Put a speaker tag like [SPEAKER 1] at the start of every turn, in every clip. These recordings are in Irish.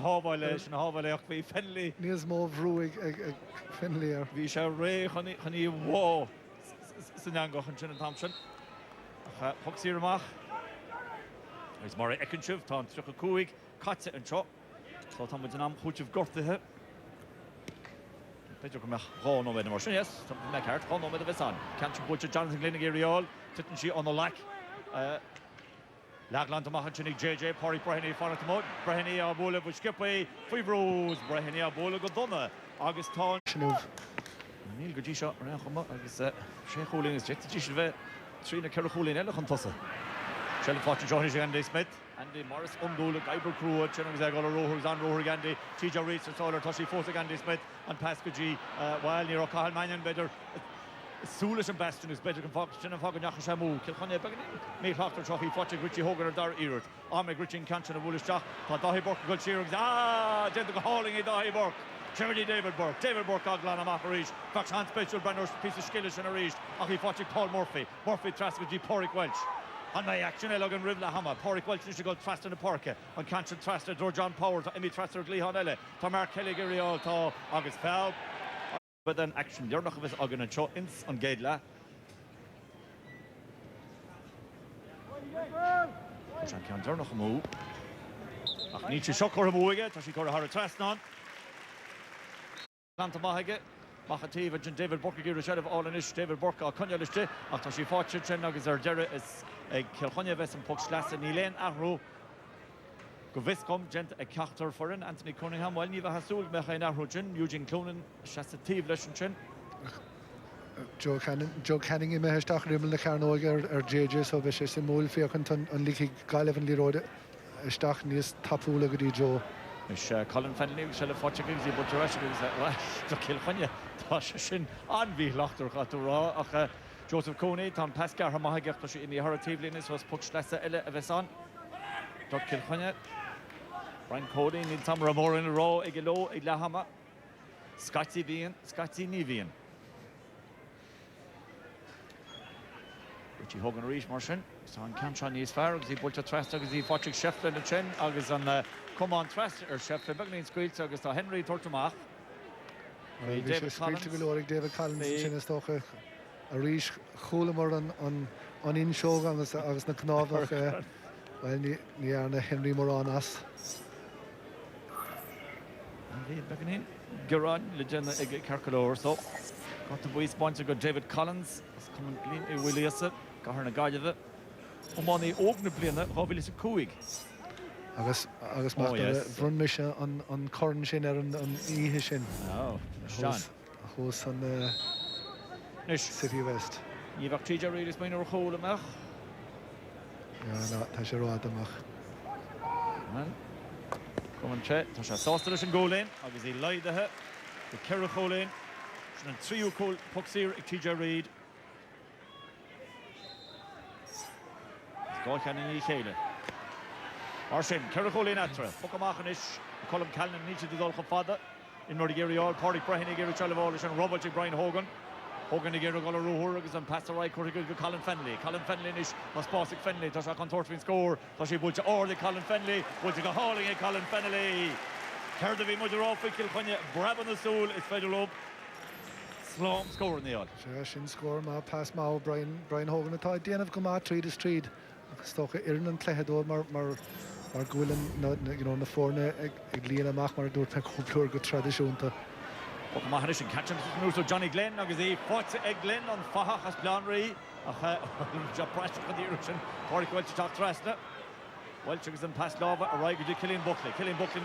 [SPEAKER 1] Hábhaile sin hábhaile ach bhí Fennelly.
[SPEAKER 2] Níos mó bhrú ag Fennelly ar.
[SPEAKER 1] Bhí sé ré chuní bhá san angachan sin an Thompson. Thug sí amach. Is mar Ekinshiv tá an trucha cúig caite an seo. Tá tá muid an am chuúteh gortathe. Beidir go meach rá nó méid mar sin, yes, tá me ceart rá nó méid a bheitán. Ceantar búilte Jonathan Glynn i Riáil, titan sí an lech. Lagland amach sin ag JJ, Páirí Breithnií fána tamód. Breithnií a bóla bú skippaí, Fuibrós, Breithnií a bóla go donna. Agus tá... Níl go dtí seo ar chuma, agus sé Hurling is jet dtí bheith trína ceir Hurling eile chun tosa. Shell fáte Johnny Andy Smith, Andy Morris undóla Gaiber Crua, sin agus ag gáil róthúr an róthúr Andy, TJ Rees sálar tá sí fósa Andy Smith an pas go dtí bhil ní Cathal Mannion beidir súlas an bestin is beidir an sin an fágan neachcha sé mú. Kilkenny begin mé chhlaachtar trochaí fáte Richie Hogan ar dar iireart. Amig Richie Canchan a bhúlisteach, tá Dathí Burke go tíir agus déanta go Hurling i Dathí Burke. Charity David Burke aglan amach a ríis, fax hand special Brenner's piece of skillish in a ríis, ach í fáte Paul Murphy tras go dtí Páric Welch. An mé action eile an ribla hama, Páric Welch is go trastan na parke, an Canchan trastan Dor John Power, tá imi trastan Glíhan eile, tá Mark Kelly i Riáil tá agus fel. But then action, you're not going to agan an seo ins an géad le. Sean ceann dearnach mú. Ach ní sé seo chur mú tá sí chur a trasnan. Lanta maithige, machatíh John David Burke gur séidir álanis David Burke a connealiste, ach tá sí fáte sin agus ar deire is ag Kilkenny bheits an puck sleasa ní léon ahrú. Go bhiscom gent ag ceachtar forin Anthony Cunningham, bhil ní bheith hasúil mecha in ahrú sin, Eugene Cloonan seasatíh leis an sin.
[SPEAKER 2] Joe Canning I meisteach rimmel na chearnóige ar JJ, so bheith sé simúil fiochan an lící gaiileh an líróide isteach níos tapúla go dtí Joe.
[SPEAKER 1] Is Colin Fennelly se le fáte agus í bute reis do Kilkenny tá sé sin anmhí leachtar chaú rá ach Joseph Coney tá pescar ha maithaigeach tá sé in í tharatíblin is was puck sleasa eile a bheitán. Do Kilkenny. Brian Cody ní tam mór in a rá ag ló ag lehama. Scotty bhíon, Scotty ní bhíon. Richie Hogan ríis mar sin, tá an Canchan níos fearr agus í búilte trasta agus í fáte Shefflin na sin agus an cumán trasta ar Shefflin beag níon scuilte agus tá Henry Tortamach.
[SPEAKER 2] David Collins. David Collins sin is tócha a ríis cholamar an inseo agus na cnábhach bhil ní arna Henry Moran as.
[SPEAKER 1] Began in Geran legend ag Carcalor so got the voice bunch go David Collins is coming clean I Williamson got her na gaive Omani ógna bliana hábhfuil is a cúig
[SPEAKER 2] agus bhrun mis an corn sin ar an ihe sin hós an City West.
[SPEAKER 1] Níbhah TJ Reid is main ar chóla amach.
[SPEAKER 2] Tá sé rád amach.
[SPEAKER 1] Cuman sé, tá sé sásta leis an ggólinn agus í leidathe go ceithre chólinn sin an tríú puck sír ag TJ Reid. Gáil cheann í chéile. Mar sin, ceithre chólinn etra, puck amachchan is Colm Callan níte do dul go fada in Nordi Riáil, Páirí Breithnií gur teilehá leis an Robert ag Brian Hogan. Hogan i ggéir gáil róthúr agus an passaráid chuir go Colin Fennelly. Colin Fennelly is mas pásig Fennelly, tá sé an tortfinn scór, tá sé búilte orla Colin Fennelly, búilte go Hurling ag Colin Fennelly. Ceirde bhí muidir ráfa Kilkenny, braban na súl is féidir lob. Slám scór níl.
[SPEAKER 2] Sé sin scór má pass má Brian Hogan atá déanamh go má tríd is tríd. Agus tócha iarn an cléthedóir mar ghuiilin na fórne ag líana amach mar dúirt pe cúplúir go tradiisiúnta.
[SPEAKER 1] Ook maar is een catch so Johnny Glenn agus é fáte ag Glenn an fathach as Blanry ach job pressure for the Irishman Páric Welch top trasta Welch agus an pass lava a right go Killian Buckley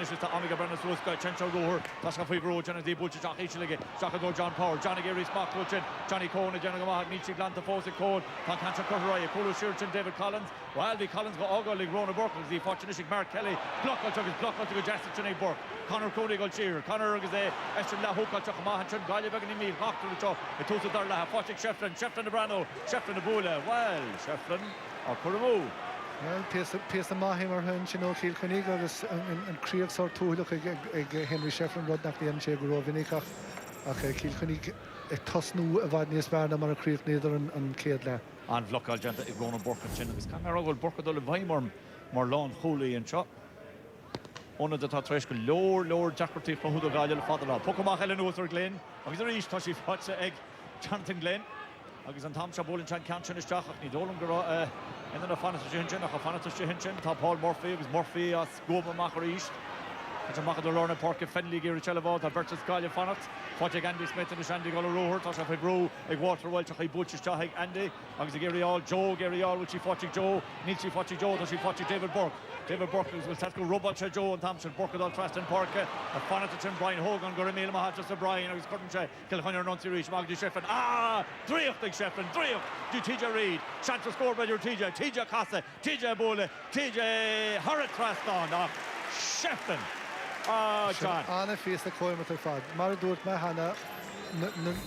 [SPEAKER 1] is to Amiga Brennan so go Chencho Roher that's got five road Johnny Butch Jack Echelige Jack go John Power Johnny Gary Spock Luchin Johnny Cohn and Johnny Gamah Nietzsche Glanta Fosa Code Tan Cancha Coveraya Colo Shirchin David Collins while the Collins go Ogo League Rona Burke the fortunate Mark Kelly block out to go Justin Cheney Burke Conor Cody go cheer Conor agus é Esther La Hook to Gamah Chin Galia Began Emil Hawk to the top it took the Darla Fochik Shefflin the Brano Shefflin the Bula well Shefflin or Kuramo
[SPEAKER 2] Well, Piers the Mahim hen sin ó Kilkenny agus an críoch sár túlach ag Henry Shefflin rud nach líon sé go rovinnicach ach Kilkenny tosnú a bhaid níos fearna mar a críoch néidir an céad le.
[SPEAKER 1] An bhlocáil genta ag Rona Burke sin agus can ar bhfuil Burke dul a bhaimorm mar lán cholaí an seo. One of the top trash go lower Jackerty for Hudo Galia father. Pokemon Helen Othar Glen. I was a reach Toshi Fatsa egg. Jonathan Glen. I was on Tom Shabul and Chan Canchin is Jacka. Ni Dolan Gro and then a fan of Shinchin, a fan of Shinchin, top Paul Murphy, was Murphy, a Scoba Macarish. It's a Macador Lorna Park, Fenley, Gary Chelavo, Bertus Galia Fanat, Fodgeg Andy Smith and the Shandy Golo Roher, Tosha Febro, a Water Welch, a Butch Jaheg Andy, I was a Gary All, Joe, Gary All, which he Fodgeg Joe, Nietzsche Fodgeg Joe, does he Fodgeg David Burke. David Burke will take a robot to Joe and Thompson, Burke at all Traston Park, a Fanat to Brian Hogan, Goramil Mahat, to Brian, I was couldn't Kilkenny Nuncy Reach, Magdi Sheffin, three of the Sheffin, three of TJ Reid, chance to score by your TJ Casa, TJ Bole, TJ Harrit Traston, Sheffin. John.
[SPEAKER 2] Anna face the coin with her fad. Maradort my Hannah,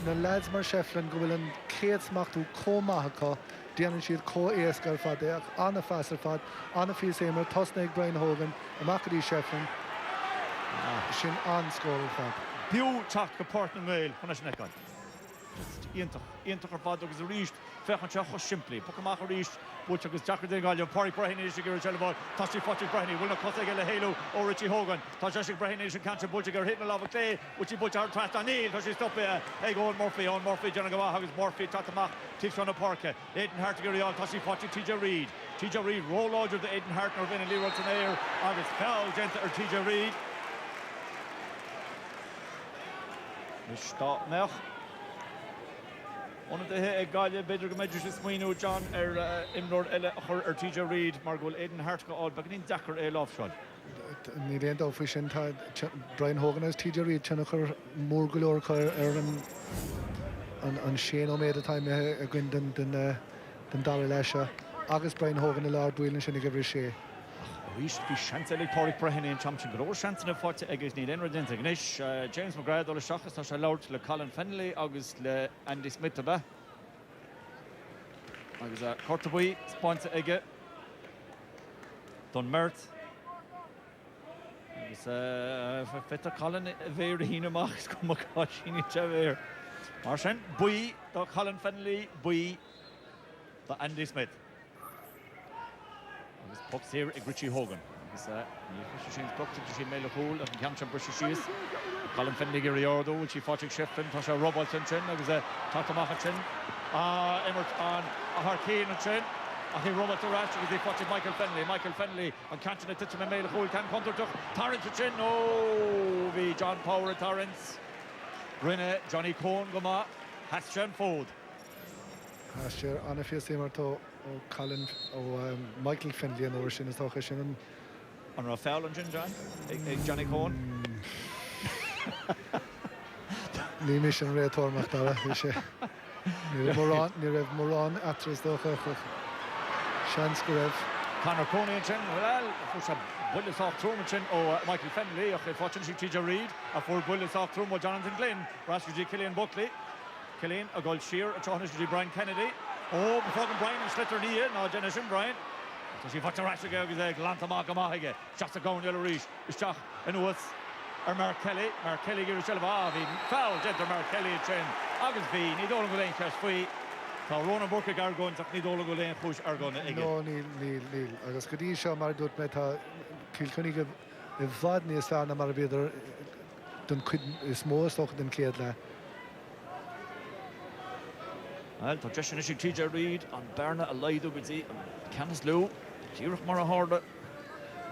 [SPEAKER 2] the lads mar Shefflin go in Kate's Mach to Comahaka, Diana Sheet Co Escar Fad, Anna Faster Fad, Anna Face Hamer, Tosneg Brian Hogan, and Macadi Shefflin. Shin on score Fad.
[SPEAKER 1] Pew Chak the partner mail, Punashnekan. Into her father was reached, Fechan simply, Pocamacha reached, Butcher was Jacker de Gallia, Pori Brahini, Shigur Chelabot, Tashi Fotchi Brahini, will not cost a halo, or Richie Hogan, Tashic Brahini, she can't Butcher hitting a lot of clay, which he Butcher Trust on Neil, Tashi stop here, hey, go on Murphy, Janagawa, Huggins Murphy, Tatamach, Tips on the Parker, Aiden Hart, Tashi Fotchi, TJ Reid, roll out of the Aiden Hart, Norvin and Leroy Tenair, August Foul, Gentle, or TJ Reid. Stop now. One of the Galia Bedr Medjus Swino John Imrod or TJ Reid, Margol Aiden Hart all back in Dakar a love shot.
[SPEAKER 2] Ní réon dá fao sin tá Brian Hogan as TJ Reid tena chur mór go leor chuir an Shane ó méad atá a gcuin den dara leise agus Brian Hogan a leir dúileann sin ag bhrí sé.
[SPEAKER 1] Wish be chance like Porrick Brahini and Champion Grow chance in a fight against Neil Enridin Ignish James McGrath all the shockers are allowed to Colin Fennelly August le Andy Smith ba August Cortaboy sponsor Ege Don Mert August Feta Colin very hina machs come Makashini Chaver Marshan Boy the Colin Fennelly Boy the Andy Smith Pucks here at Richie Hogan. He's Sheen's puck to Sheen Mela Hole and Camchan Brushes. Colin Fenley Giriardo, which he fought Sheffin, Tasha Robertson Chin, there was a Tatamaka Chin, Emmert on a Harkeen and Chin. I think Robert Rash because they fought Michael Fenley and Camchan at Titchman Mela Hole can counter to Torrance Chin. No, the John Power at Torrance. Rinne, Johnny Cohn, Goma, Hashan Ford.
[SPEAKER 2] Hasher, Anna Fiasimar to Colin Michael Fenley and Orshin is talking sin
[SPEAKER 1] on a foul on John Johnny Cohn
[SPEAKER 2] Ní mission ré tormach dara sé ní raibh Moran atras dócha Sean go raibh
[SPEAKER 1] Conor Coney and Chin well for some bullets off through Chin Michael Fenley fortunately TJ Reid a four bullets off through Jonathan Glenn Rashford Killian Buckley Killian a goal sheer a Johannes Brian Kennedy before Brian and Slitter Nia, no Generation Brian. So she fought a rash again with a Glantamaga Mahige. Just a going yellow reach. It's Jock and was Mark Kelly, Giruchelva, foul, gentle Mark Kelly and Chen. August V, Nidola Gulain Cash Free. So Ronan Burke Gargon, Nidola Gulain Push Argon again.
[SPEAKER 2] No, Neil. Agus Kadisha Mardut Meta Kilkenny if Vadni is found a Marabeder, then couldn't is more stock than Kedla.
[SPEAKER 1] Well, Tashin is TJ Reid on Berna Alaido with the Canis Low, Girach Maraharda,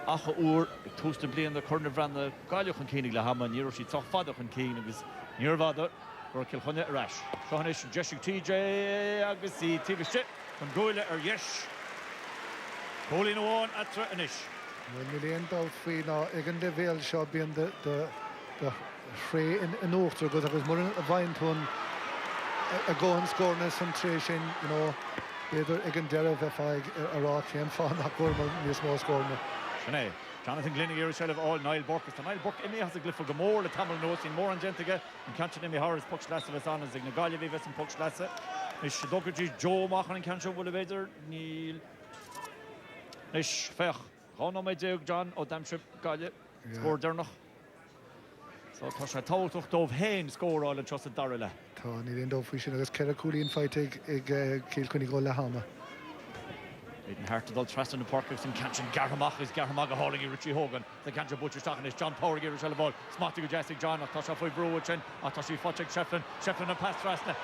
[SPEAKER 1] Acha Ur, Toast and Play in the corner van the Galioch and Kenig Lahama, Niroshi Tofadach and Keen, it was near Vada, or Kilhunna Rash. Shohanish, Jeshik TJ, Agassi, Tivishit, and Goila or Yesh. Holy no one at Anish.
[SPEAKER 2] When we end out free now, again the veil shall be in the fray in Ochter, because I was more a vine to a go and score in concentration, you know, either again Derek if I rock and found that goal in small score.
[SPEAKER 1] Jonathan Glennie here of all Niall Burke. Niall Burke Emmy has a glyph of Gamor, the Tamil Nose in more and Gentiga, and Canchan Emmy Harris Puck Slasse was on as Nagalia Vives and Puck Slasse. Is Dokaji Joe Machen and Canchan Woolavader, Neil Nish Fech, Hono Medjug John, or Damship Galia, scored there noch. So Tasha Tautuch Dove Hain score all and trusted Darrella.
[SPEAKER 2] Tá ní réon dómh sin agus ceir a cúlíonn fight ag Kilkenny go le hána.
[SPEAKER 1] Aiden Hart to the Treston and Parkers and Canchin Garhamach is Garhamaga hauling Richie Hogan. The Canchin Butcher talking is John Power Gear Shell Ball. Smarty Jessic John, Atasha Foy Bruwichin, Atashi Fochek Shefflin and Pass Trasna.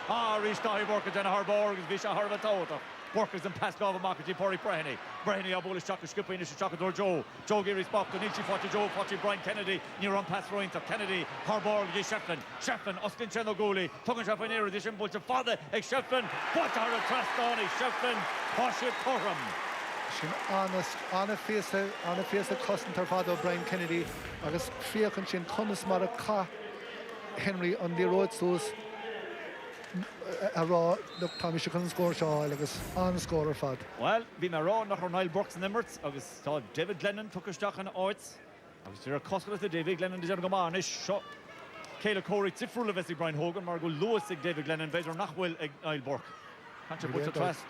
[SPEAKER 1] Reached Dahi Workers and Harborg is Visha Harvatota. Workers and Pass Lava Market, Pori Breheny. Breheny Abolish Chaka Skipping is Chaka Dor Joe. Joe Geary Spock, Nichi Fochi Joe, Fochi Brian Kennedy, near on Pass Roint of Kennedy, Harborg, Shefflin, Austin Chenoguli, Tongan Shefflin here, edition Butcher Father, ex Shefflin, Butcher Traston, Shefflin, Poshit Coram.
[SPEAKER 2] Sin anna fiasa costan tar fad Brian Kennedy agus fiachan sin conas mar a ca Henry on the road sos a raw look Tommy she couldn't score shaw agus an scorer fad.
[SPEAKER 1] Well, be my raw nach Niall Burks and Emirates agus tá David Glennon took a stock on oits. Agus there a costal to David Glennon is go man is shot. Kayla Corey tifrul of Brian Hogan Margo Lewis David Glennon Vader Nachwell Niall Burke. Can't put the trust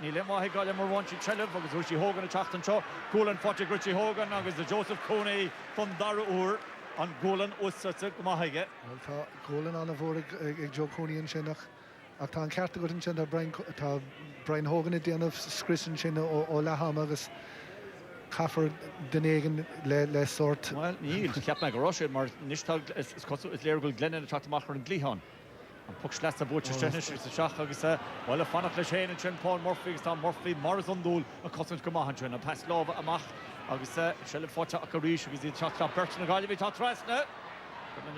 [SPEAKER 1] Neil Emma got him one she Chellev agus Richie Hogan a Chachton Shaw Golan Fochik Richie Hogan agus the Joseph Coney from Dara an Golan Ussatsa Mahige.
[SPEAKER 2] Well Golan on a vor Joe Coney and Shinach ach tá cearta go sin Brian Hogan at the end of Scrisson sin ó Laham agus Cafford Denegan le sort.
[SPEAKER 1] Well, Neil ceap me go Russia mar nistag is Lergul Glennon a Chatamacher and Glihon. And puck slats a butcher Stenish is the Shach agus well a fanach le Shane and Chin Paul Murphy is Tom Murphy Morrison Dul a cousin Kamahan and pass love amach agus Shelley Focha a Karish agus the Chatla Burton and Galway tot Trasna.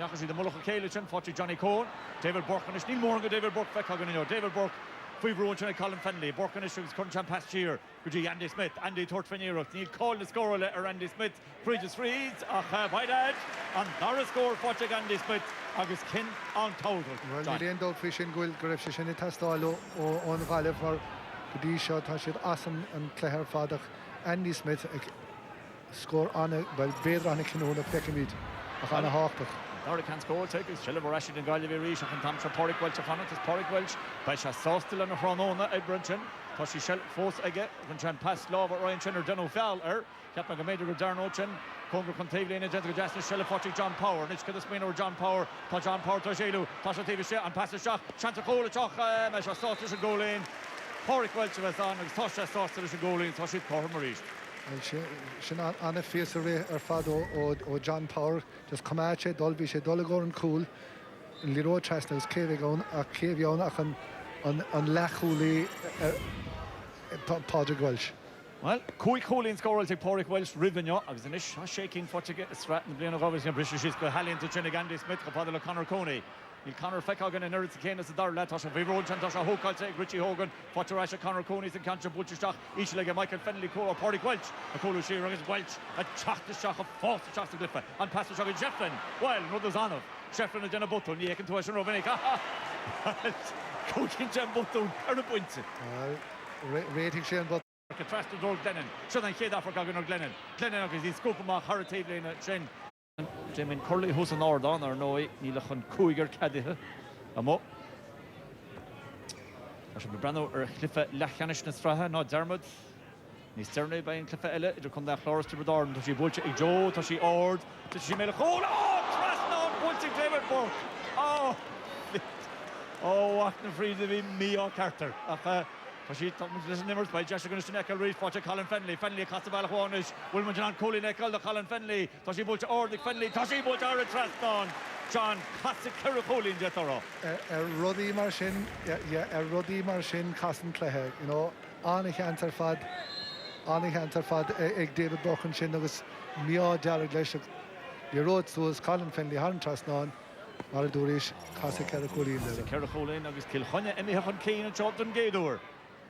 [SPEAKER 1] And then the Mulloch Kale Chin Focha Johnny Cohn David Burke and Neil Morgan David Burke Feckhagan David Burke Fibro and Colin Fenley Burke and Issues Current past year Guji Andy Smith Andy Tortfenero Neil Cole the scorer letter Andy Smith Bridges Reeds White Edge and Dara score Focha Andy Smith agus Kin on total.
[SPEAKER 2] Well, we end up fishing goal Griff Shin Tastalo on Valley for the shot Hashid Assam and Claire Fadach Andy Smith score on a well better on a Kinona Peckamid on a hawk.
[SPEAKER 1] Hurricane score take is Shelley Rashid and Galway Reach and Tom Porrick Welch upon it is Porrick Welch by Shasostil and Hronona Ebrunchin Toshi Shell Force Ege when Chan pass Love Ryan Chin or Deno Fowler Captain Major Darno Chin Congo Contavely and Gentle Justice Shell Fochi John Power Nitchka the Spin or John Power Tajelu Tasha TV and pass the shot Chanta Cola Choch Mesha Sauce and goal in Porrick Welch was on and Tasha Sauce and goal in Toshi Power Maurice.
[SPEAKER 2] Sin anna fias ar fad ó John Power just come at you dul bhí sé dul go an cool in Liro Trasna was céhigón a céhigón ach an lechúlaí Padraig Welsh.
[SPEAKER 1] Well, Colleen score take Porrick Welsh Rivenyo agus an ish shaking Fochig Stratton Blian Roberts and British is go Hallin to Chinnigandy Smith Padilla Connor Coney. Il Connor Feckhagan and Eritz Kane as the Dar Latasha Vivro Chantasha Hokal take Richie Hogan Focherasha Connor Coney and Cancha Butcherstock each leg Michael Fenley Cora Porrick Welch a Colo Shearing is Welch a Chach the Shach of false Chach the Gliffa and pass the Shach of Shefflin well another Zanov Shefflin and Jenna Button Yakin to Ashen Rovinica coaching Jen Button and a point
[SPEAKER 2] rating Shane but
[SPEAKER 1] contrast to Dor Glennon so then Kate Africa Glennon because he's scooping my hurricane in a chain Jamin Curley who's an order on or no Nilachan Kuiger Caddy Amo I should be Brando or Cliffa Lachanish Straha no Dermot Nis Terne by Cliffa Ella it'll come that Flores to Redorn to she Bulch Joe to she Ord to she made a goal Traston Bulching David Burke what a free to be me or Carter Tashi Thomas Nimmers by Jessica Gunnisnekel Reef Focha Colin Fenley across the Balachwanish Wilman John Coley Nekel the Colin Fenley Tashi Bulch Ordick Fenley Tashi Bulch Ara Traston John Classic Kerry Jetoro
[SPEAKER 2] Ruddy Marshin Marshin Casson Clehe you know Anna Canter Fad David Bochen Shin agus Mia Jared Leshuk the road was Colin Fenley Harn Traston Maradurish Classic Kerry
[SPEAKER 1] agus Kilkenny Emmy Hon Kane and Jordan Gaydor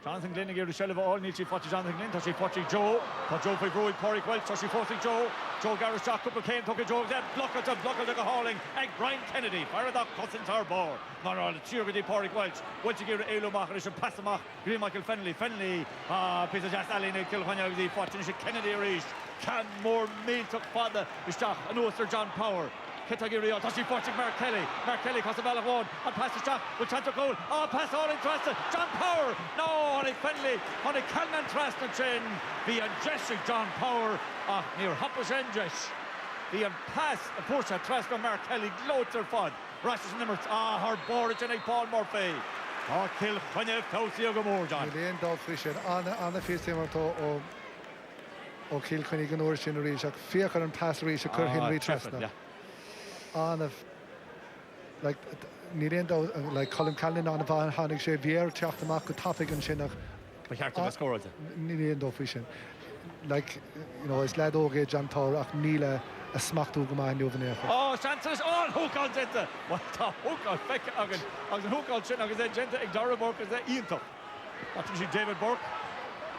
[SPEAKER 1] Jonathan Glenn again to Shell of all Nietzsche Fochi Jonathan Glenn Toshi Fochi Joe Fibroid Porrick Welch Toshi Fochi Joe Garris Shock couple came took a Joe then blocker like a hauling and Brian Kennedy fire that cousin Tarbor not all the cheer with the Porrick Welch once you give Elo Macherish and Passamach Green Michael Fenley Peter Jas Allen and Kilkenny the Fochi Kennedy reached can more meal took father Ishach and Oster John Power Kitagiri Tashi Fochik Mark Kelly cost the ball of one and pass the shot with chance of goal pass all in Traston John Power no on a Fenley on a Calnan Traston chin the Jessic John Power near Hoppers Enjesh the pass a Porsche Traston Mark Kelly gloats her fod Rashes Nimmers her Borich and Paul Murphy Tá Kilkenny fásaí go mór, John.
[SPEAKER 2] Léon dá frisin anna fíos martó ó Kilkenny gan uair sin a rí seach fiachar an pass rí se chur Henry trasna. Anna ní réon dá le Colin Callan an bhain hánig sé bhéar teacht amach go tapig an sinach.
[SPEAKER 1] Ba cheartta na scóráte.
[SPEAKER 2] Ní réon dá frisin. Like, you know, is led ógé John Power ach níle a smachtú go maith nuomhanéach.
[SPEAKER 1] Oh, chances on húcáil gente. What tá húcáil feice agan. Agus an húcáil sin agus é gente ag Dara Burke is é íontach. Watching see David Burke.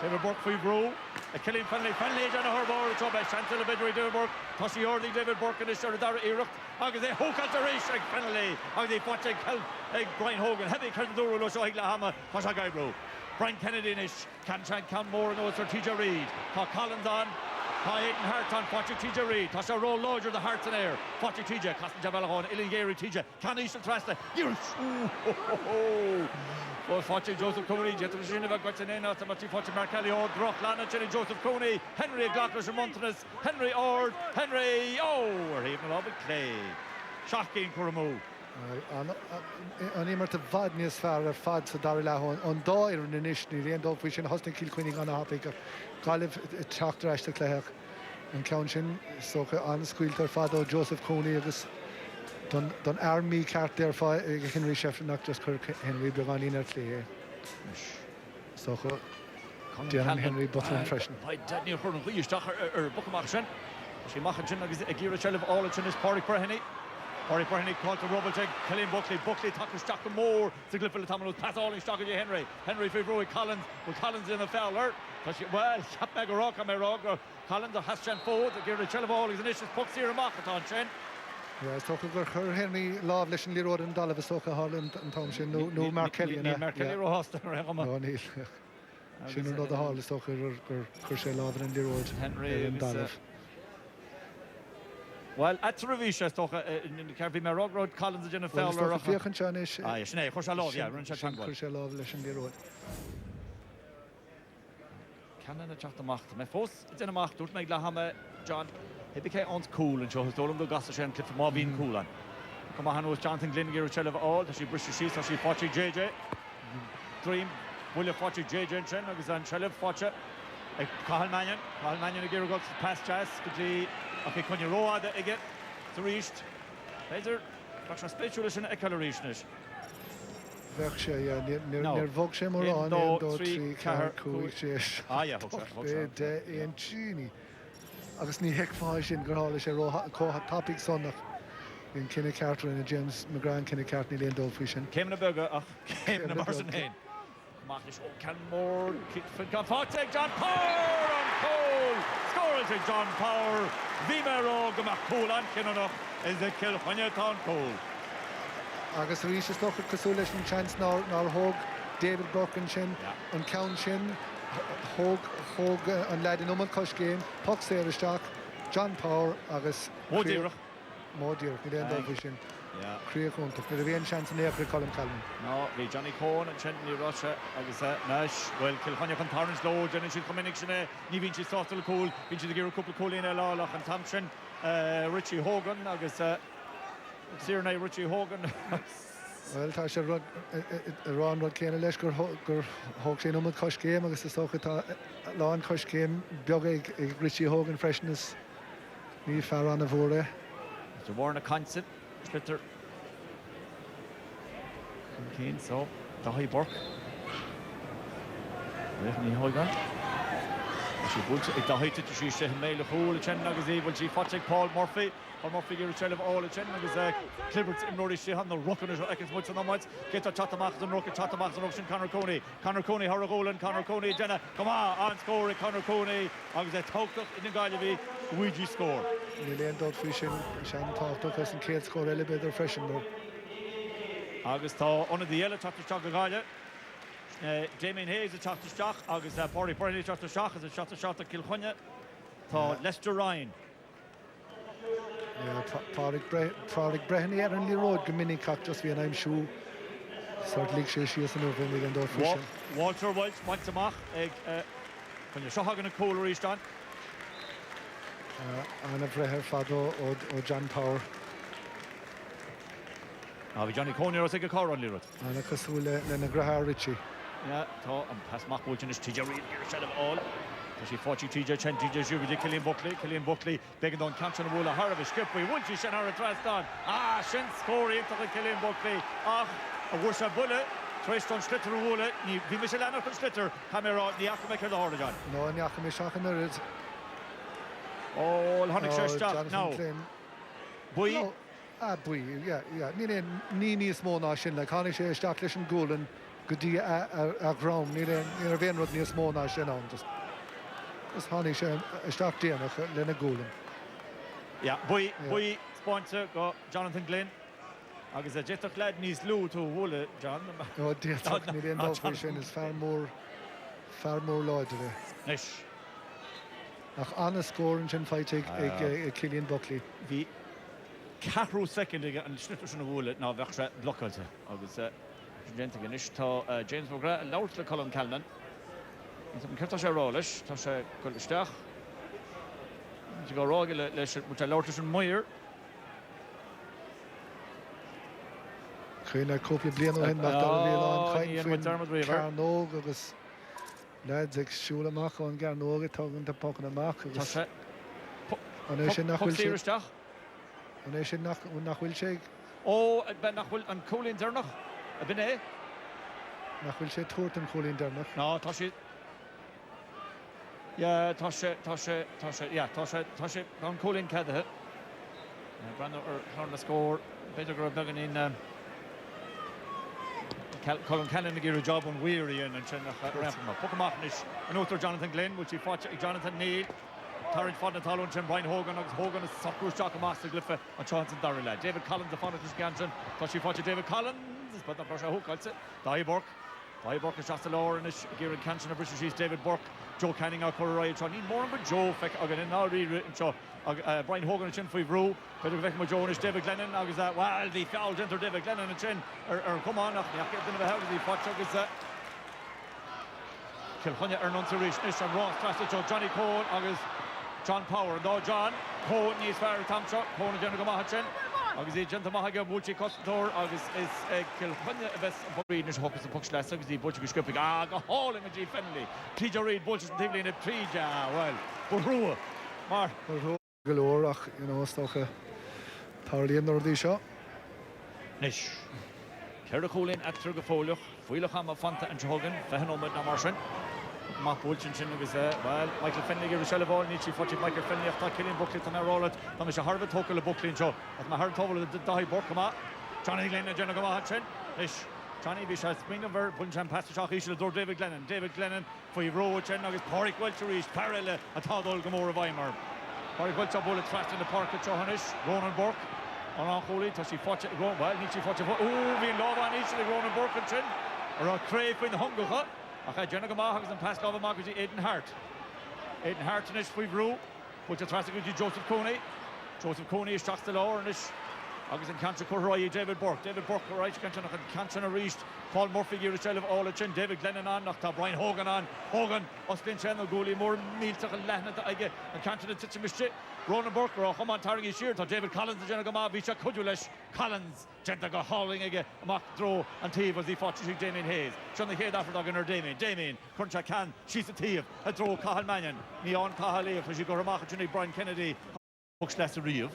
[SPEAKER 1] David Burke faoi bhrú. A Cillian Fennelly an a thurbáir atá be Chantal a bidrí David Burke. Tá sí orlaí David Burke in is ar a Dara iirecht. Agus é húcáil a rééis ag Fennelly. Agus é fáte ag Brian Hogan. Hebí cardúrú lo seo ag le hama. Tá se gaibbrú. Brian Kennedy inis. Can more no for TJ Reid. Tá Collins on. Tá Aidan Hart on fáte TJ Reid. Tá se roll loidir the Hearts in air. Fáte TJ. Castan Jabellachón. Illigéiri TJ. Can Easton Trasta. Yes. Well, fáte Joseph Cooney. Jettum sin bheith goit in áta matí fáte Mark Kelly ó droch lana Jenny Joseph Cooney. Henry Glacklers and Montanas. Henry Ord. Henry. Oh, we're even up with Clay. Shocking Kuramoo.
[SPEAKER 2] An immer a bhad níos fearr ar fad sa Dara lethón an dáir an inis ní réon dó faoi sin hosna Kilkenny gan hapaig go galibh teachtar eiste cléach an ceann sin socha an scuilt ar fad ó Joseph Cooney agus don armí ceart ar fáid ag Henry Shefflinach just chur Henry beganín ar clé. Socha Dean Henry Butler freisin.
[SPEAKER 1] Ní chur an chuisteach ar bucamach sin. Sí machchan sin agus ag ggéire seilemh ála sin is Pádraig Breheny. Pádraig Breheny called to Rubbelteg, Cillian Buckley tackles Stock more to Glyphil Tamanus, pass all in Stock Henry. Henry for Collins, well Collins in the fowler. Well, Chapmeg Rock and Merog, Collins has Chen forward, the Gary Chelevall is initial pucks here a Makaton Chen.
[SPEAKER 2] Yeah, it's talking about Henry Love, Listen Lee Road and Dalav, Soka Holland and Townshend, no Mark Kelly.
[SPEAKER 1] Mark Kelly Rohoster,
[SPEAKER 2] no, Neil. She knew the hall is talking Crochet Love and Lee Road.
[SPEAKER 1] Henry
[SPEAKER 2] and Dalav.
[SPEAKER 1] Well, at Revisha, in Carby Merog Road, Collins is in a fowler.
[SPEAKER 2] Fiachan Chanish.
[SPEAKER 1] Ah, yes, Crochet Love, yeah, run Chang.
[SPEAKER 2] Crochet Love, Listen Lee Road.
[SPEAKER 1] Cannon at Chatamacht. My first, it's in a macht, don't make Lahama, John. He became on cool and show his Dolan Gostashen and Cliff Marvin cool on. Come on, was Jonathan Glenn of all, that she British sheets, that she fought JJ. Dream, William fought JJ and Chen, because on Chellev fought Cathal Mannion again got past chas, could he, okay, can you row the again, to reached. Later, Dr. Speculation, a coloration.
[SPEAKER 2] Verkshe, yeah, near Vokshe Moran, and 3 car coaches.
[SPEAKER 1] Ah, yeah,
[SPEAKER 2] Hokshe. And Chini. Agus ní heicfáid sin gur hála sé cótha topic sonnach in Kenny Carter and James McGrath Kenny Carter ní léon dul faoi sin.
[SPEAKER 1] Céim na bega ach céim na mar san hain. Machlis ó Canmore gan fáte John Power on Cole. Scoring John Power. Vimero go mac Cole an Kinnach is the Kilkenny Town Cole.
[SPEAKER 2] Agus rí sé stocha cosú leis an chance ná thóg David Burke an sin an count sin Hog an lad in Cosh game, puck Sarah John Power agus
[SPEAKER 1] Módíreach.
[SPEAKER 2] Módíreach, ní léon dul faoi sin. Críoch úntaach, ní bhíon chance in éachra Colin Callan.
[SPEAKER 1] No, bhí Johnny Cohen and Chenny Russia agus Nash, well, Kilkenny can Tarrance Low, Jenny should come in sinna, ní bhín si softal cool, bhín si the gear couple cool in a lálach an Thompson, Richie Hogan agus Sirnay Richie Hogan.
[SPEAKER 2] Well, tá sé rán rud céanna leis gur thóg sé nómad Cosh game agus is socha tá lán Cosh game beag ag Richie Hogan freshness ní fear an a bhóra.
[SPEAKER 1] Mr. Warner Constant, Splitter. Keen, so, Dahi Burke. Ní Hogan. She búlta ag Dahi to she sé méile húil a chen agus ébal she fáte Paul Murphy. Paul Murphy gur Chellev all a chen agus Clibbert in Nordy she han the rockin' is ekins much on much get to Chatamacht and Rocket Chatamacht and Ocean Conor Coney Haragol and Conor Coney Jenna come on score Conor Coney agus talked in the Galway Ouija score.
[SPEAKER 2] Ní léon dul faoi sin sean táchtach as an céad score eile beidir freisin nó.
[SPEAKER 1] Agus tá on the yellow chatteach a Galway. Damien Hayes a chatteach agus Pádraig Breheny chatteach as a chatteach a Kilkenny. Tá Lester Ryan.
[SPEAKER 2] Pádraig Breheny ar an Lee Road go minic just bhí an aim siú sort líg sé síos an uair míle an dul faoi sin.
[SPEAKER 1] Walter Walsh wants amach ag chun le seochagan na cóla ríist an.
[SPEAKER 2] Anna bhreithir fad ó John Power.
[SPEAKER 1] Bhí Johnny Coney ag a cá an lírad.
[SPEAKER 2] Anna cosú le na Grahar Ritchie.
[SPEAKER 1] Yeah, tá an pass machbúltin is TJ Reid ar sell of all. Tá sí fáti TJ Chen, TJ Zhubi, Killian Buckley, began on Campson and Woola Harvey Skipway, Wunchi Shen Hara Trastan. Shen score into the Killian Buckley. A Wusha Bullet, Tristan Schlitter and Woola, Bhí Michelana from Schlitter, Camera, the Akamaker the Hordajan.
[SPEAKER 2] No, and Yakami Shachan there is.
[SPEAKER 1] Oh, Honey Shirstach now. Bui.
[SPEAKER 2] No, Bui, yeah. Ní smó ná sin, like Honey Shirstach Lishan Gulen, Goody a ground, Nina Venrod ní smó ná sin on. Just Honey Shirstach Dianach, Lena Gulen.
[SPEAKER 1] Yeah, Bui, sponsor, go Jonathan Glynn. Agus a jetach lad níos lú to Woola, John.
[SPEAKER 2] No, Dianach ní den dófri sin is far more láidere.
[SPEAKER 1] Nish.
[SPEAKER 2] Ach Anna scoring sin fight ag Killian Buckley.
[SPEAKER 1] Bhí Cahrú second an Schlitter sin Woola ná bheachre blockailte. Agus gente ganis tá James McGrath lauert le Colin Calnan. An ceirtá sé rális, tá sé chuisteach. Tá go ráige leis mu lauert sin muir.
[SPEAKER 2] Chuine cúpla blian ó hen nach dal bhíán Carnóg agus lads ag siúla amach an Garnóga tugann tá pocan amach agus an é sin nachhfuil sé
[SPEAKER 1] Ó ben nachhfuil an cólín dernach a bin é?
[SPEAKER 2] Nachhfuil sé tuairt an cólín dernach.
[SPEAKER 1] No, tá sé an cólín cadathe. Brandon ar na scór beidir gur began in Colin Cannon to give a job on Weary and sin Rampama. Pukamachnish an author Jonathan Glynn, which he fought Jonathan Neal, Tarrant Fonda Talon, Brian Hogan is Soccer Shock Master Gliffa and Johnson Darrella. David Collins the Fondatus Ganson, Toshi fought David Collins, but the Russia hook also. Dieborg is just a lower and Gary Canson, British East, David Burke, Joe Canning, Corey, Johnny Moran, but Joe Feck again in our rewritten show. Brian Hogan and Chin Fivru, Peter Vecchio Jones, David Glennon, well, the foul enter David Glennon and Chin, or come on, he fought Kilkenny Ernon to reach Nish and Ross, Joe Johnny Cohen, John Power, no John, Cohen needs fair Tom Chuck, Cohen and Jennifer Mahachin, the Genta Mahaga, Bucci Costor, is Kilkenny best read Nish Hawkins and Puxlas, the Bucci Scripping, go hauling a G Fenley, TJ Reid, Bucci and Tivley in a Trija, well, Burrua, Mark.
[SPEAKER 2] Galore, stocha Tarlíon or dí seo.
[SPEAKER 1] Nish. Ceir cólín at trúga fóliach, fuilach am a Fanta and Jogan, fehan omid na marsin. Mach Bulchin sin agus well, Michael Finley gur sell ball, Nietzsche fought Michael Finley after Killian Buckley to Rollett. Tá me se harba tóca le Buckley Joe. At ma harba tóca le Dahi Borkama. Johnny Glenn and Jenna Gama Hatchin. Nish. Johnny Bishop Springover, Punchan Passage Isle door David Glennon for Row Chen agus Porrick Welch reach parallel at Tadol Gamora Weimar. Porrick Welch a bullet thrust in the park at Johanish, Ronan Burke. On Holy, Tashi fought it, well, Nietzsche fought it. Oh, we love on each of the Ronan Burke and Chin. Or a crave in the Hunga. Okay, Jenna Gama and Pascal Margaret Aiden Hart in his free row. Put the traffic with Joseph Coney is shot the lower and is August and Cancer Corroy, David Burke, right, Cancer reached Paul Murphy, Yurichel of all Chin, David Glennon on, knocked Brian Hogan on, Austin Channel, Goalie Moore, Neil Tuckle Lahna, and Cancer and Titchimish, Ronan Burke, or Homan Targi Shear, David Collins, the Jenagama, Visha Kudulish, Collins, Gentaga hauling again, mock throw, and Teve was the fortune Damien Hayes. Shun the head after Dogger Damien, Cruncha Can, she's a Teve, a throw Cahill Mannion, Neon Cahali, for Shigo Ramach, Brian Kennedy, Books Lester Reeve.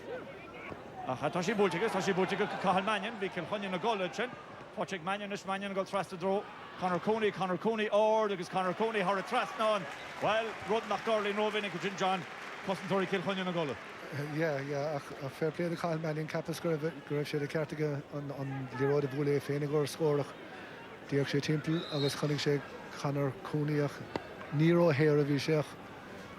[SPEAKER 1] Tashi Bultiga, Cahill Mannion, we can find in a goal, Watching Mannion goes fast to draw. Conor Coney, or because Conor Coney, Hara Trust now. Well, Rodnach Garley, Novin, and John, Coston Kilkenny in a goal.
[SPEAKER 2] Yeah, a fair play to Cahill Mannion, Kappas Grave Shed Cartiga on the road of Bule, Fenigor score. The Akshay Temple, August Cunning Shake, Conor Coney, Nero Hair of Ishach,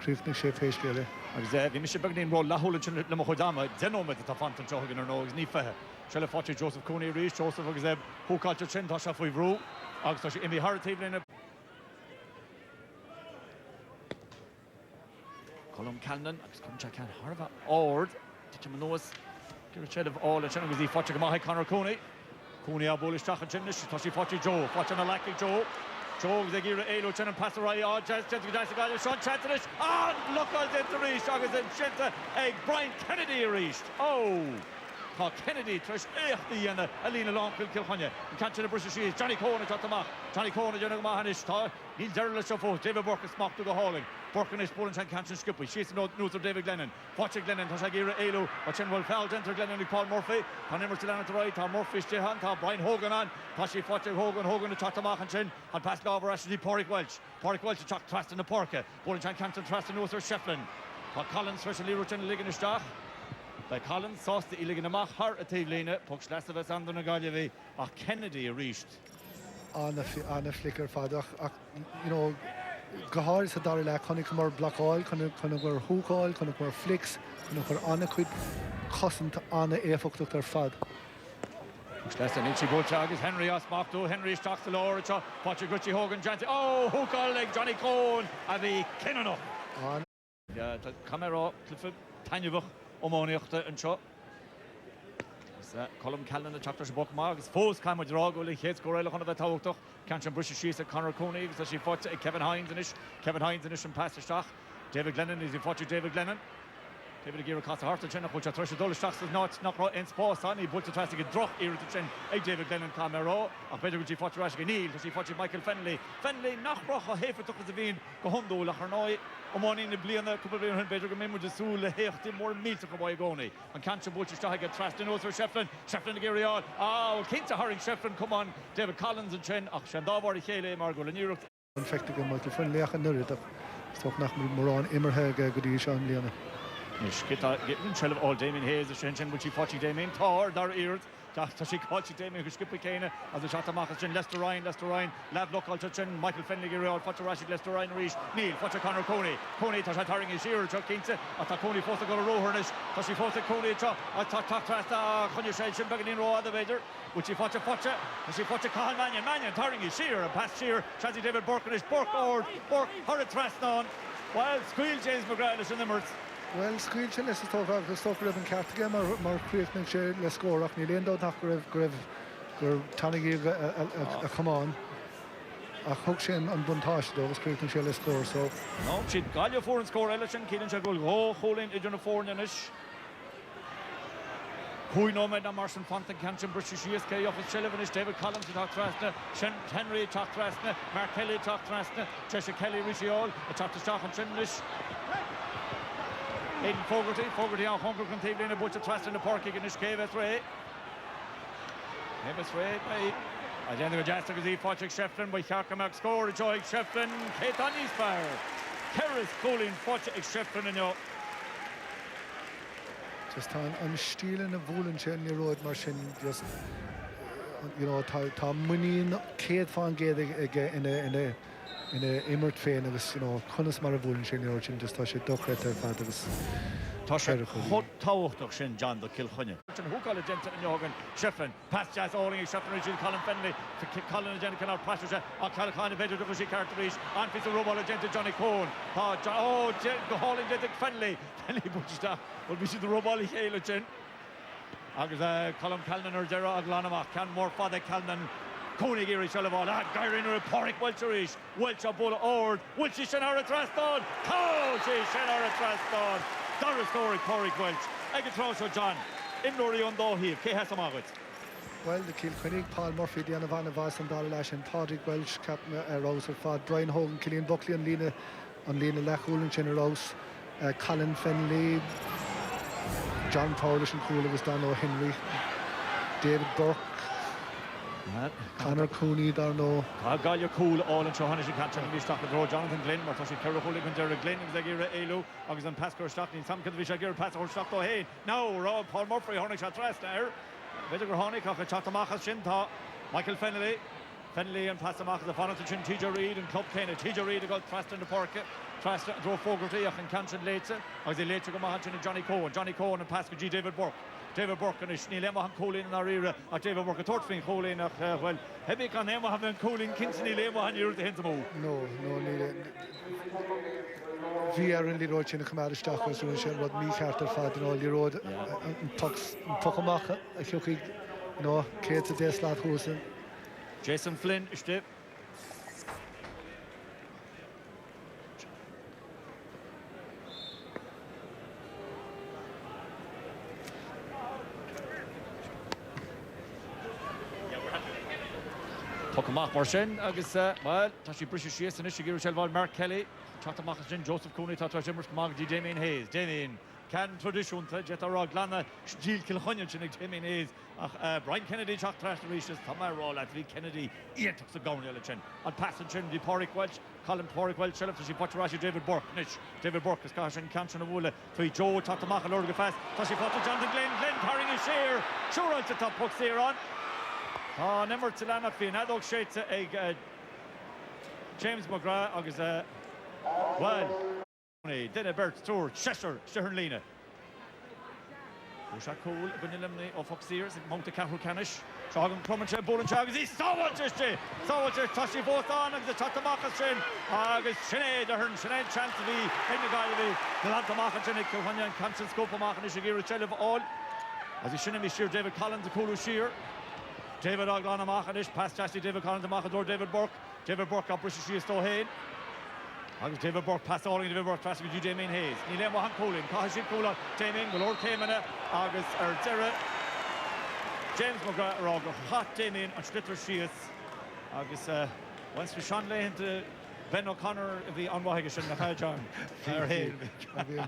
[SPEAKER 2] Krifnik Shep Heshkele.
[SPEAKER 1] Vi mishe begin roll la hole le mohodama zenomet ta fantan jogging or no is ni fe shall fought Joseph Coney reach Joseph Gzeb who called to chin tasha for ru agus in the hard table in a Colum Cannon agus Concha Can Harva ord Tichamanos give of all the channel was the fought Mahi Conor Coney abolish tachan chin tashi fought Joe fought an lucky Joe the gear Elo Chen and pass away. Just to guys, Sean Chantonish. Look at it to reach. August and Shinta. Brian Kennedy reached. Tá Kennedy tris échtaí ana a lína lámhfuil Kilkenny. Can't the British is Johnny Cohen at the mark. Johnny Cohen Johnny Mahanis tá. Níl deirle se fó David Burke smacht to the Hurling. Burke is pulling and can't skip. She's no of David Glennon. Watch Glennon tá Gira Elu. Watch Will Fell enter Glennon and Paul Murphy. Tá nimmer to down at the right. Tá Murphy Jehan tá Brian Hogan on. Tá she watch Hogan to chat mach and chin. And pass over actually Porrick Welch. Porrick Welch to chuck trust in the Porke. Pulling and can't trust in North Shefflin. Tá Collins freshly routine ligging in stach. By Collins sauce the illigan amach heart at Tavlina. Pucks less of us under the Galway. Kennedy reached.
[SPEAKER 2] On a flicker fadach, you know, Gahar is a darila, conic more black oil, conic more hook oil, conic more flicks, conic more on a quid, cousin to on a efok Dr. Fad.
[SPEAKER 1] Pucks an itchy bullchag is Henry Osmachto, Henry stocks the lower, watch a Gucci Hogan, Janty. Oh, hook oil like Johnny Cohen, Avi Kenano. Yeah, the camera, Clifford, Tanyavuk, Omoniachta and shot. Colm Callan the chapter book marks Fos came with Drago like heads Gorilla on the Tauch can't British she's at Conor Cooney so she fought Kevin Hines and pass the stock David Glennon is he fought David Glennon David Gira cost a heart to chin which a thresh the stocks is not in sports on he put the tries to get drop here to chin David Glennon Camero a better which he fought Rashke Neil so she fought Michael Fenley nach roch a hefe took the veen go hondo la Harnoy Omani in the bliana couple of better remember the soul hecht more meat to boy goni and can't butch to get trust in North Shefflin the Girial Kinta Hurling Shefflin come on David Collins and Chen Shandavar Hele Margot and Europe
[SPEAKER 2] in fact Michael Fenley and Nurrit stock nach Moran Immerheg Goody Sean Leona
[SPEAKER 1] Skita getting Shell all Damien Hayes the Shen which he fought Damien Tor dar ears she caught Damien who skip Kane as the shot of Marcus Lester Ryan Lab local to Chen Michael Fenley Girial fought Rashid Lester Ryan Reach Neil fought Conor Coney touch Haring is here Chuck Kinta at Coney forced to go to Roherness she fought Coney at Trasta Conny Shell Shimbagan in row the Vader which he fought and she fought Cahan Mannion Haring is here and past here Chazzy David Burke and his Burke Hurrit Traston while Squeal James McGrath in the Mertz.
[SPEAKER 2] Well, Squeal Chin is to talk about the stuff Rev and Cartigan or create make sure let's score up nearly end out Grev Tanigi a come on a Hokshin and Buntash though was creating shell score so
[SPEAKER 1] no she'd got you 4 and score Ellison Keelan shall go holding it on a 4 and ish Hui no med Marson Fonten Canton British USK office Sullivan is David Collins to talk Trasna Henry talk Trasna Mark Kelly talk Trasna Cheshire Kelly Rishiol a talk to Stock and Chimnish Aidan Fogarty on Hunger can take in a bunch of trust in the park in this cave Ray. At the end of the jazz because he fought Shefflin by Carcamak score Joy Shefflin Kate on his fire Kerris Colin fought Shefflin and
[SPEAKER 2] just on stealing a Volan Chen road machine just you know Tom Munin Kate Fan Gate in a Immert Fain agus you know Conas mar Volan Chen road just touch a duckret fathers
[SPEAKER 1] Tasha hot taucht Shin John the Kilkenny. Who call it Jensen and Jorgen Shefflin pass jazz Alling Shefflin Jill Colin Fenley Colin and Jenny Canal Pastor on Calcana better to she characterize on piece of robot agent Johnny Cohen go hauling Jenny Fenley Butchista will be the robot Hale Jen agus Colin Calnan or Gerard Aglanamach can more father Calnan Coney Gary Sullivan Gary or Porrick Welcherish Welch a bull or Welch Shenara Traston Shenara Traston Doris Corey Porrick Welch Egatrosho John Indori Undohi K Hasamagot
[SPEAKER 2] well the Kilkenny Paul Murphy Diana Van Vass and Darlash and Patrick Welch Captain Rose Fad Brian Hogan Killian Buckley and Lena Lachul Chen Rose Colin Fenley John Polish and Cooley was Donald Henry David Burke Conor Cooney Darno
[SPEAKER 1] got you cool all in Johannes Catch and Stock and Road Jonathan Glenn or Toshi Kerry Hooligan and Derek Glenn and Zagira Elu August and Pascal Stockton some can be Shagira Pass or Stock Hey now Rob Paul Murphy Hornick shot rest there Vitor Hornick of a Chatamachas Shinta Michael Fenley and Passamachas the Fonte Chin TJ Reid and Club Kane TJ Reid got Trust in the Park Trust drove Fogarty and Canchan later as they later go Mahan and Johnny Cohen and Pascal G David Burke and Sneil Emma Colin in our era David Burke a Tortfing Colin well heavy can Emma have been Colin Kinsney Emma and you're the Hensamo
[SPEAKER 2] no we are in the road in the Commander Stock as we said what me Carter Fad and all the road Tuckamach you know Kate to Deslat Hosen
[SPEAKER 1] Jason Flynn is there Puckamach Marshin, agus, well, Tashi British Shies and Ishigiru Shelval, Mark Kelly, Chata Machin, Joseph Cooney, Tatra Jimmers, Magdi, Damien Hayes, Damien, Can Tradition, Jetta Roglana, Jill Kilhunyan, Damien Hayes, Brian Kennedy, Chuck Trash, Rishas, Tamara, Latvi Kennedy, Ian Tuxa Gowney, and Passage, the Porrick Welch, Colin Porrick Welch, Shellef, Tashi Potarashi, David Burke, Nish, David Burke, Kashan, Kamshan, Awula, Tui Joe, Tata Mach, Lord Fast, Tashi Potter, Jonathan Glenn carrying his share, sure on the top pucks there on. Nemmer Tilana Finn, Adog Shade to James McGrath, agus well, Dana Bert, Tour, Cheshire, Lena. Usha Cool, Bunilimni of Foxiers, Monte Carro Canish, Shogam Promenche, Bolin Chagas, he's so much, Tashi both on, and the Tatamachin, Agus Shane, the Hern, Shane Chance to be, Henry the Lantamachin, Kilhanya, Campson, Scopamach, and Ishigir, Chelliv, all. As he shouldn't be sheer, David Collins, the Kulu Shear. David Oglana Machanish, past Chassie, David Collins, the Machador, David Burke. David Burke got British Shear, Stohane. David Burke passed all in David Burke, passing with Damien Hayes. Nilen Wahan Cooling, Kahashid Cooler, Damien, Galore Kamana, August Erdera, James McGrath, Roger, Hot Damien, and Schlitter Shears. August, once we shone lay into Ben O'Connor, the Unwahigish and the John.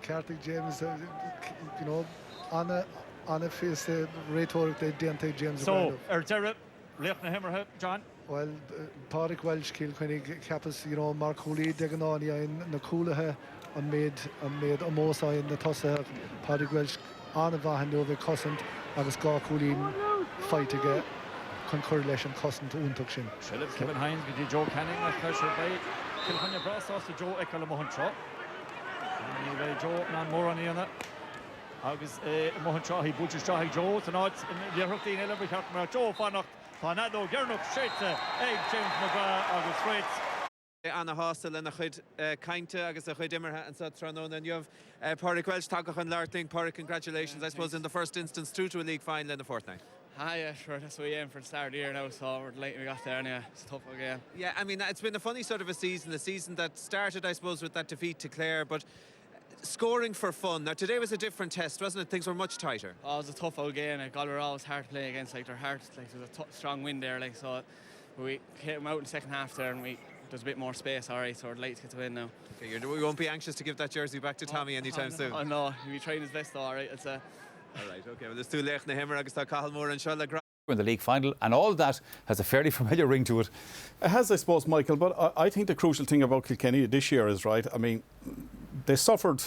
[SPEAKER 2] Celtic James, you know, on a face rhetoric they didn't James.
[SPEAKER 1] So Erdera, Leachna Himmerhe, John.
[SPEAKER 2] Well, Pádraig Welch, Kilkenny, Capas, you know, Mark Hooley, Deganania, in the Coolaha, and made Amosa in the Tossa, Pádraig Welch, Anna Vahan over Cossant, agus Gá Cooley fight to get concurrelation Cossant Untukshin.
[SPEAKER 1] Shellef, Kevin Hines, with Joe Canning, Pressure by Kilkenny Brass, to Joe Ekalamohuncha. Joe, non more on the other. Agus Mohancha, he butchers Jahi Joe, tonight in the Rukti in Ellery Hartmer, Joe Fanach. Fanado Gernuk Shete, James McGrath, August Freight.
[SPEAKER 3] Anna Hostel and a chud Kainte, agus a chud Immerha and so Tranon, and you have Pádraig Welch, Tagach and Larting. Pádraig, congratulations, I suppose, in the first instance, through to a league final in the fortnight.
[SPEAKER 4] Yeah, sure, that's what we aim for the start of the year now, so we're late we got there anyway. It's a tough again. Yeah,
[SPEAKER 3] I mean, it's been a funny sort of a season that started, I suppose, with that defeat to Clare, but scoring for fun. Now, today was a different test, wasn't it? Things were much tighter.
[SPEAKER 4] Oh, it was a tough old game. Galway were always hard to play against. Like, they're hard. Like, there was a strong wind there. Like, so we came out in the second half there, and there's a bit more space. All right, so we're late to get to win now.
[SPEAKER 3] Okay, we won't be anxious to give that jersey back to Tommy anytime soon.
[SPEAKER 4] Oh no, he'll be trying his best though. All right, it's a.
[SPEAKER 3] All right, okay. Well, there's two Leachna Himmer, agus Cahalmore and Shola.
[SPEAKER 5] In the league final, and all of that has a fairly familiar ring to it.
[SPEAKER 6] It has, I suppose, Michael, but I think the crucial thing about Kilkenny this year is, right, I mean, they suffered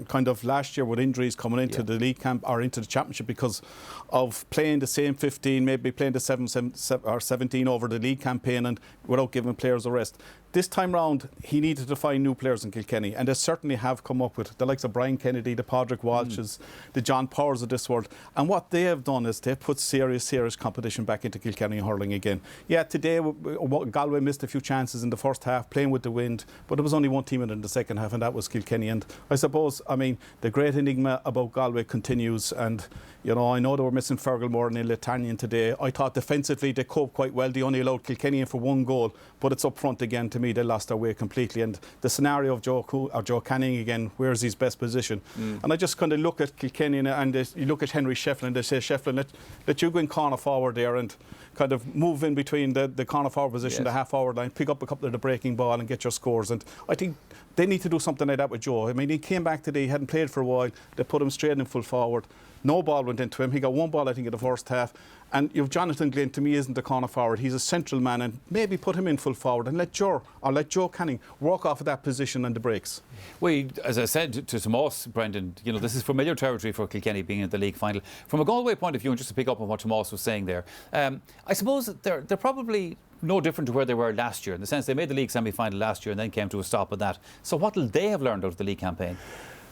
[SPEAKER 6] kind of last year with injuries coming into the league camp or into the championship because of playing the same 15, maybe playing the 17 over the league campaign and without giving players a rest. This time round, he needed to find new players in Kilkenny, and they certainly have come up with the likes of Brian Kennedy, the Pádraig Walshes, the John Powers of this world. And what they have done is they've put serious competition back into Kilkenny hurling again. Yeah, today Galway missed a few chances in the first half, playing with the wind, but there was only one team in the second half, and that was Kilkenny. And I suppose, I mean, the great enigma about Galway continues, and you know, I know they were missing Fergal Moore and Litanian today. I thought defensively they coped quite well. They only allowed Kilkenny in for one goal, but it's up front again. To me, they lost their way completely. And the scenario of Joe Canning again, where's his best position? And I just kind of look at Kilkenny and you look at Henry Shefflin and they say, Shefflin, let you go in corner forward there and kind of move in between the corner forward position, the half forward line, pick up a couple of the breaking ball and get your scores. And I think they need to do something like that with Joe. I mean, he came back today, he hadn't played for a while. They put him straight in full forward. No ball went into him. He got one ball, I think, in the first half. And you've Jonathan Glynn, to me, isn't a corner forward. He's a central man, and maybe put him in full forward and let Joe Canning work off of that position and the breaks.
[SPEAKER 5] We, as I said to Tomas, Brendan, you know, this is familiar territory for Kilkenny being in the league final. From a Galway point of view, and just to pick up on what Tomas was saying there, I suppose they're probably no different to where they were last year, in the sense they made the league semi-final last year and then came to a stop with that. So what will they have learned out of the league campaign?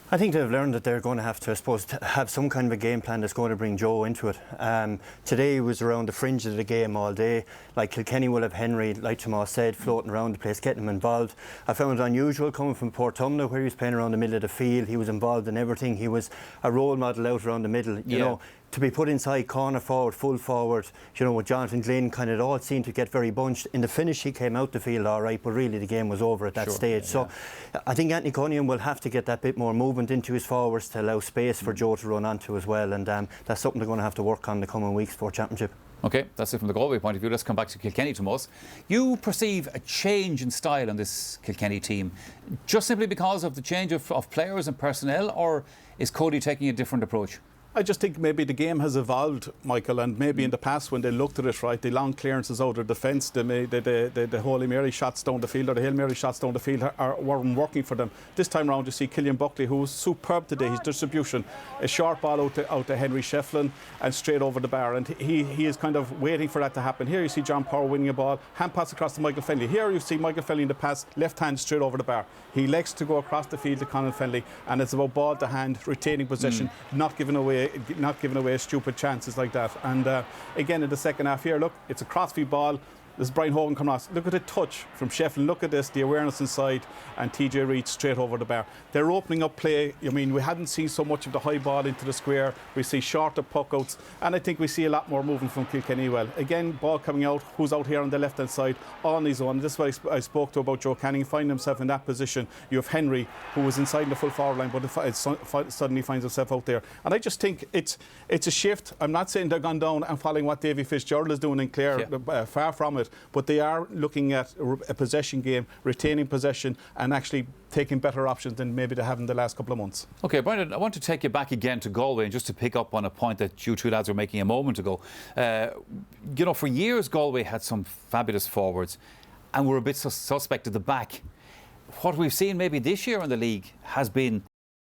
[SPEAKER 7] I think they've learned that they're going to have to, I suppose, have some kind of a game plan that's going to bring Joe into it. Today was around the fringe of the game all day. Like Kilkenny will have Henry, like Tomas said, floating around the place, getting him involved. I found it unusual coming from Portumna, where he was playing around the middle of the field. He was involved in everything. He was a role model out around the middle. You know, to be put inside corner forward, full forward, you know, with Jonathan Glynn, kind of it all seemed to get very bunched. In the finish, he came out the field all right, but really the game was over at that stage. So I think Anthony Cunningham will have to get that bit more movement into his forwards to allow space for Joe to run onto as well, and that's something they're going to have to work on the coming weeks for Championship.
[SPEAKER 5] OK, that's it from the Galway point of view. Let's come back to Kilkenny, Tomás. You perceive a change in style on this Kilkenny team just simply because of the change of players and personnel, or is Cody taking a different approach?
[SPEAKER 6] I just think maybe the game has evolved, Michael, and maybe in the past when they looked at it, right, the long clearances out of defence, the Holy Mary shots down the field or the Hail Mary shots down the field weren't working for them. This time round you see Killian Buckley, who was superb today, his distribution, a short ball out to Henry Shefflin and straight over the bar, and he is kind of waiting for that to happen. Here you see John Power winning a ball, hand pass across to Michael Fennelly. Here you see Michael Fennelly in the pass, left hand straight over the bar. He likes to go across the field to Conor Fennelly, and it's about ball to hand, retaining possession, not giving away stupid chances like that. And again in the second half here, look, it's a crossfield ball. There's Brian Hogan coming off. Look at the touch from Shefflin. Look at this, the awareness inside, and TJ Reid straight over the bar. They're opening up play. I mean, we hadn't seen so much of the high ball into the square. We see shorter puck outs, and I think we see a lot more movement from Kilkenny. Well, again, ball coming out. Who's out here on the left hand side on his own? This is what I spoke to about Joe Canning. Finding himself in that position. You have Henry, who was inside the full forward line, but suddenly finds himself out there. And I just think it's a shift. I'm not saying they're gone down and following what Davy Fitzgerald is doing in Clare. Far from it. But they are looking at a possession game, retaining possession, and actually taking better options than maybe they have in the last couple of months. OK, Brendan, I want to take you back again to Galway, and just to pick up on a point that you two lads were making a moment ago. You know, for years Galway had some fabulous forwards and were a bit suspect at the back. What we've seen maybe this year in the league has been